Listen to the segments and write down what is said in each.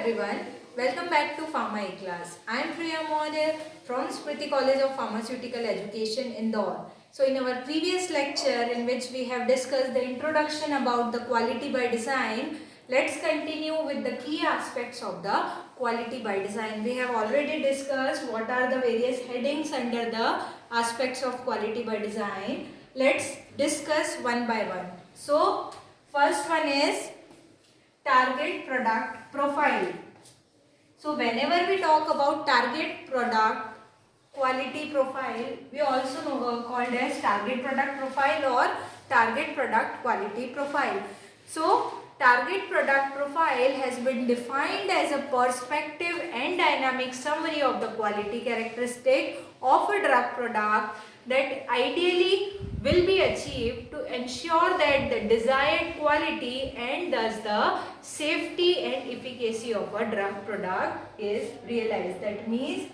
everyone, welcome back to Pharma E-Class. I am Priya Mohanir from Smriti College of Pharmaceutical Education, Indore. So in our previous lecture in which we have discussed the introduction about the quality by design, let's continue with the key aspects of the quality by design. We have already discussed what are the various headings under the aspects of quality by design. Let's discuss one by one. So first one is target product profile. So whenever we talk about target product quality profile, we also know called as target product profile or target product quality profile. So target product profile has been defined as a perspective and dynamic summary of the quality characteristic of a drug product that ideally will be achieved to ensure that the desired quality and thus the safety and efficacy of a drug product is realized. That means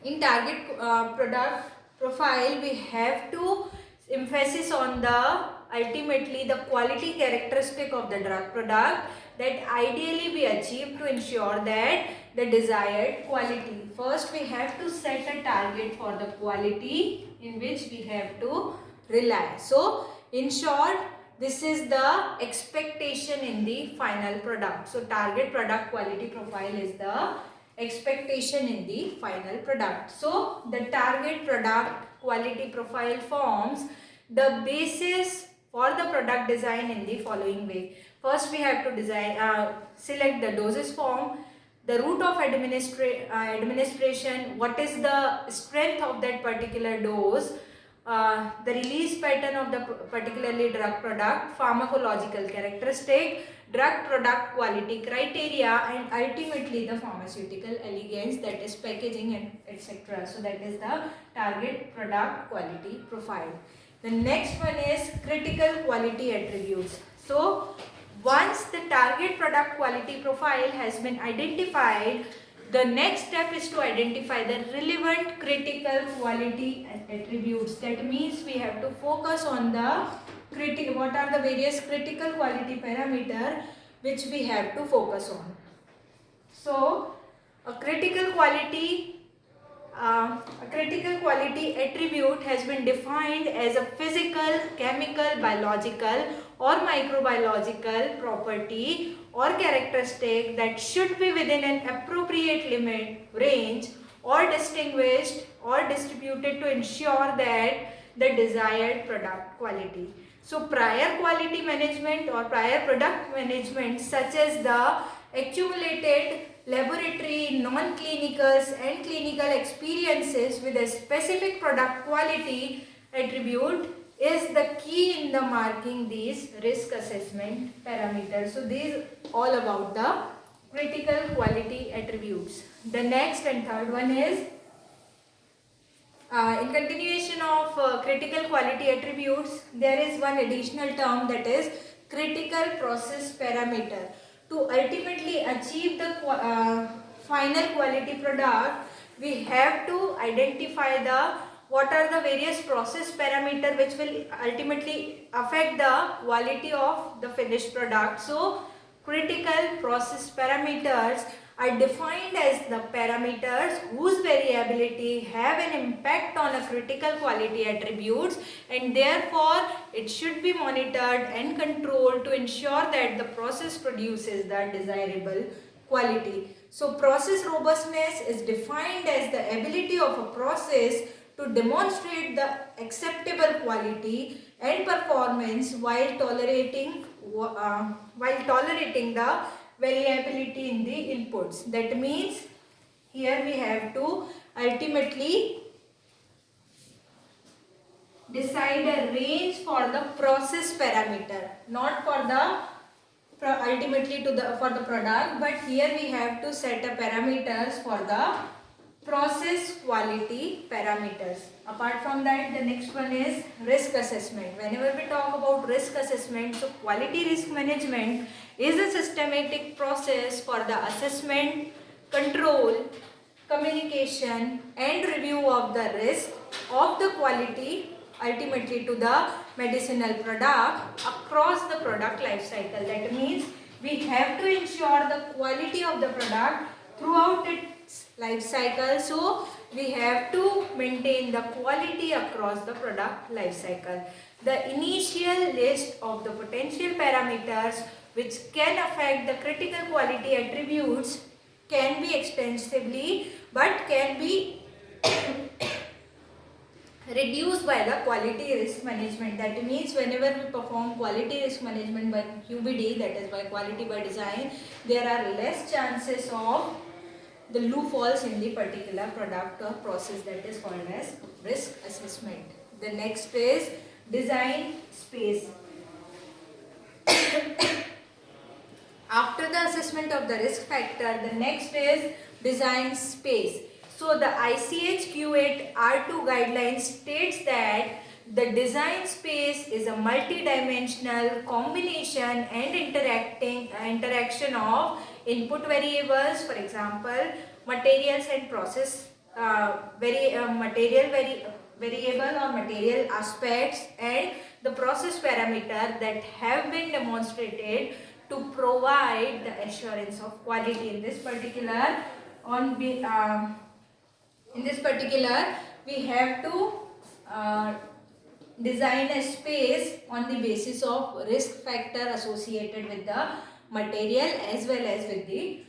in target product profile we have to emphasis on the ultimately the quality characteristic of the drug product that ideally be achieved to ensure that the desired quality. First we have to set a target for the quality in which we have to rely. So in short, this is the expectation in the final product. So target product quality profile is the expectation in the final product. So the target product quality profile forms the basis for the product design in the following way. First we have to select the dosage form, the route of administration, what is the strength of that particular dose, the release pattern of the particularly drug product, pharmacological characteristic, drug product quality criteria, and ultimately the pharmaceutical elegance, that is packaging and etc. So that is the target product quality profile. The next one is critical quality attributes. So once the target product quality profile has been identified, the next step is to identify the relevant critical quality attributes. That means we have to focus on the what are the various critical quality parameter which we have to focus on. So a critical quality attribute has been defined as a physical, chemical, biological or microbiological property or characteristic that should be within an appropriate limit, range or distinguished or distributed to ensure that the desired product quality. So prior quality management or prior product management such as the accumulated laboratory, non-clinicals and clinical experiences with a specific product quality attribute is the key in the marking these risk assessment parameters. So these all about the critical quality attributes. The next and third one is in continuation of critical quality attributes, there is one additional term, that is critical process parameter. To ultimately achieve the final quality product, we have to identify what are the various process parameter which will ultimately affect the quality of the finished product. So critical process parameters are defined as the parameters whose variability have an impact on a critical quality attributes, and therefore it should be monitored and controlled to ensure that the process produces the desirable quality. So process robustness is defined as the ability of a process to demonstrate the acceptable quality and performance while tolerating the variability in the inputs. That means here we have to ultimately decide a range for the process parameter, not for the ultimately for the product, but here we have to set a parameters for the process quality parameters. Apart from that, the next one is risk assessment. Whenever we talk about risk assessment, so quality risk management is a systematic process for the assessment, control, communication and review of the risk of the quality ultimately to the medicinal product across the product life cycle. That means we have to ensure the quality of the product throughout its life cycle. So we have to maintain the quality across the product life cycle. The initial list of the potential parameters which can affect the critical quality attributes can be extensively but can be reduced by the quality risk management. That means whenever we perform quality risk management by QBD, that is by quality by design, there are less chances of the loopholes in the particular product or process, that is called as risk assessment. The next is design space. After the assessment of the risk factor, the next is design space. So the ICH Q8R2 guidelines states that the design space is a multi-dimensional combination and interaction of input variables, for example, materials and process variable or material aspects, and the process parameter that have been demonstrated to provide the assurance of quality. In this particular, we have to design a space on the basis of risk factor associated with the material as well as with the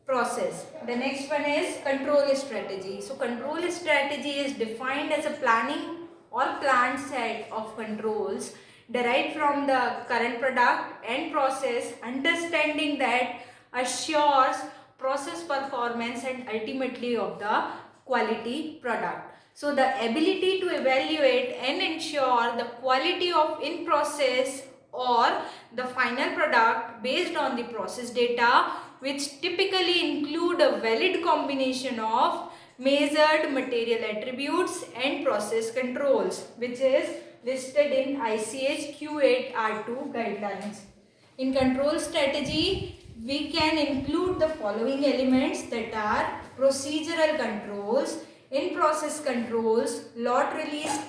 process. The next one is control strategy. So control strategy is defined as a planning or planned set of controls derived from the current product and process, understanding that assures process performance and ultimately of the quality product. So the ability to evaluate and ensure the quality of in process or the final product based on the process data, which typically include a valid combination of measured material attributes and process controls, which is listed in ICH Q8R2 guidelines. In control strategy, we can include the following elements, that are procedural controls, in-process controls, lot release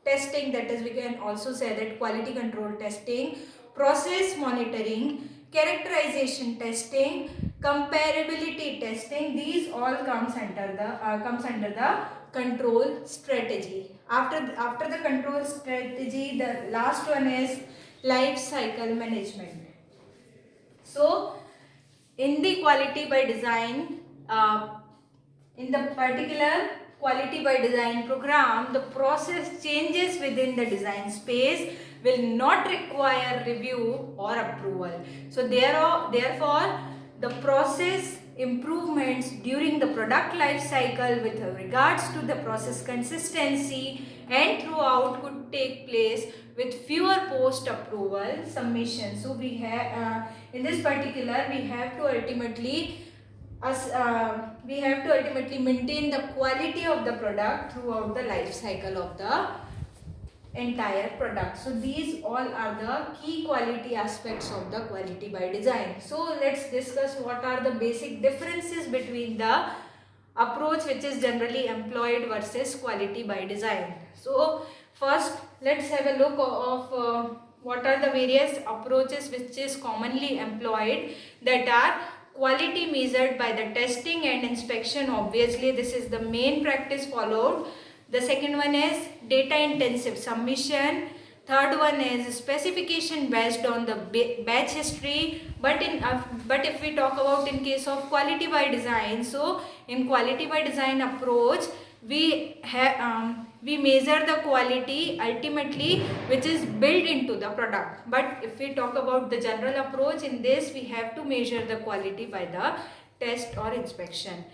testing, that is we can also say that quality control testing, process monitoring, characterization testing, comparability testing. These all comes under the control strategy. After the control strategy, the last one is life cycle management. So in the quality by design, in the particular quality by design program, the process changes within the design space will not require review or approval. So therefore, the process improvements during the product life cycle with regards to the process consistency and throughout could take place with fewer post approval submissions. So we have in this particular, we have to ultimately maintain the quality of the product throughout the life cycle of the entire product. So these all are the key quality aspects of the quality by design. So let's discuss what are the basic differences between the approach which is generally employed versus quality by design. So first, let's have a look of what are the various approaches which is commonly employed, that are quality measured by the testing and inspection. Obviously, this is the main practice followed. The second one is data intensive submission. Third one is specification based on the batch history. But if we talk about in case of quality by design, so in quality by design approach, we measure the quality ultimately which is built into the product. But if we talk about the general approach, in this we have to measure the quality by the test or inspection.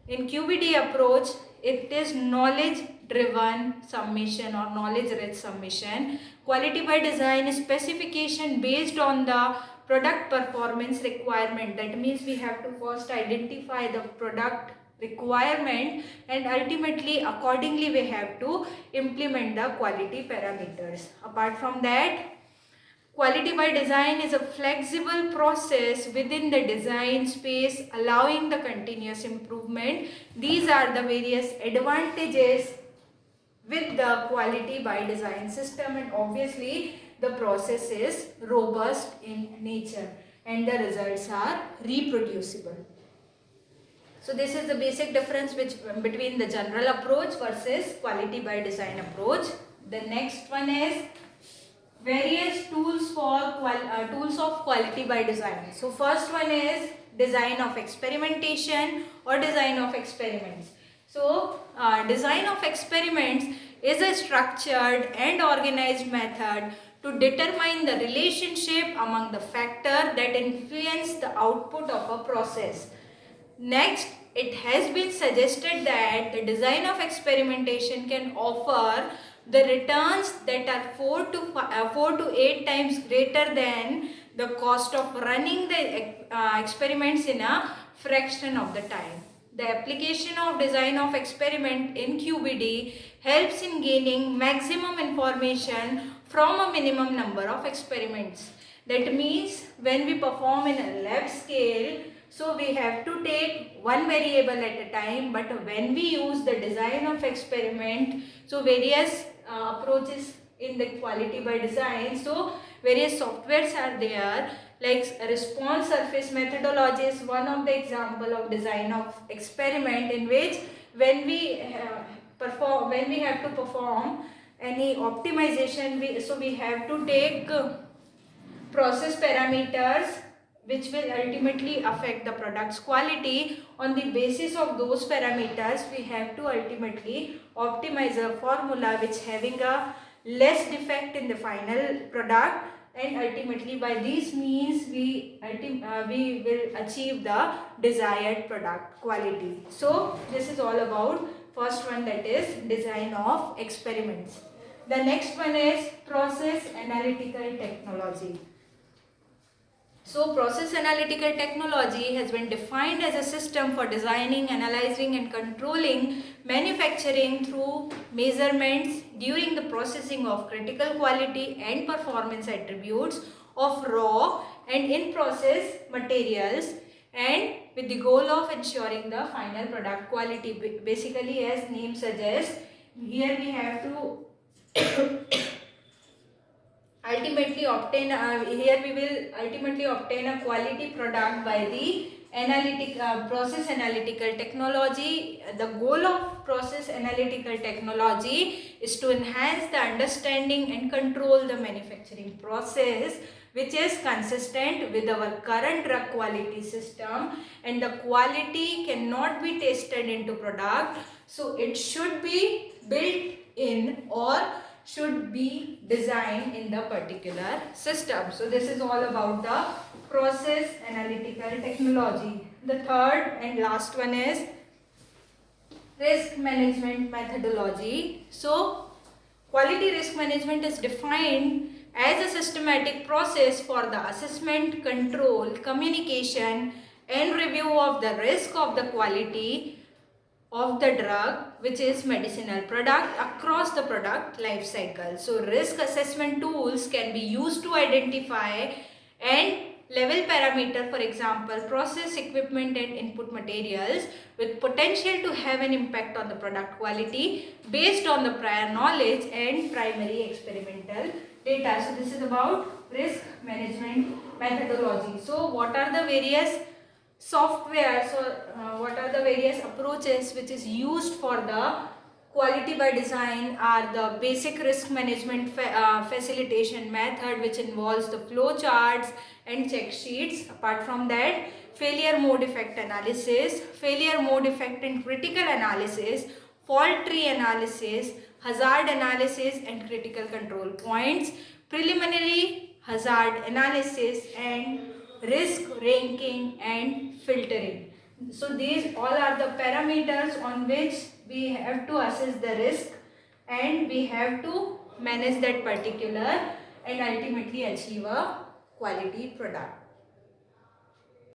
In QBD approach, it is knowledge driven submission or knowledge rich submission. Quality by design is specification based on the product performance requirement. That means we have to first identify the product requirement and ultimately accordingly we have to implement the quality parameters. Apart from that, quality by design is a flexible process within the design space allowing the continuous improvement. These are the various advantages with the quality by design system, and obviously the process is robust in nature. and the results are reproducible. So this is the basic difference between the general approach versus quality by design approach. The next one is various tools of quality by design. So first one is design of experimentation or design of experiments. So design of experiments is a structured and organized method to determine the relationship among the factors that influence the output of a process. Next, it has been suggested that the design of experimentation can offer the returns that are 4 to 8 times greater than the cost of running the experiments in a fraction of the time. The application of design of experiment in QBD helps in gaining maximum information from a minimum number of experiments. That means when we perform in a lab scale, so we have to take one variable at a time, but when we use the design of experiment, so various approaches in the quality by design, so various softwares are there, like response surface methodology is one of the example of design of experiment, in which when we have to perform any optimization, we have to take process parameters which will ultimately affect the product's quality. On the basis of those parameters, we have to ultimately optimize a formula which having a less defect in the final product, and ultimately by these means we will achieve the desired product quality. So this is all about first one, that is design of experiments. The next one is process analytical technology. So process analytical technology has been defined as a system for designing, analyzing and controlling manufacturing through measurements during the processing of critical quality and performance attributes of raw and in-process materials, and with the goal of ensuring the final product quality. Basically, as name suggests, here we have to ultimately obtain here we will ultimately obtain a quality product by the process analytical technology. The goal of process analytical technology is to enhance the understanding and control the manufacturing process, which is consistent with our current drug quality system, and the quality cannot be tested into product, so it should be built in or should be designed in the particular system. So this is all about the process analytical technology. The third and last one is risk management methodology. So quality risk management is defined as a systematic process for the assessment, control, communication and review of the risk of the quality of the drug, which is medicinal product, across the product life cycle. So risk assessment tools can be used to identify and level parameter, for example process equipment and input materials with potential to have an impact on the product quality based on the prior knowledge and primary experimental data. So this is about risk management methodology. So what are the various software, so what are the various approaches which is used for the quality by design are the basic risk management facilitation method, which involves the flow charts and check sheets. Apart from that, failure mode effect analysis, failure mode effect and critical analysis, fault tree analysis, hazard analysis and critical control points, preliminary hazard analysis and risk ranking and filtering. So these all are the parameters on which we have to assess the risk and we have to manage that particular and ultimately achieve a quality product.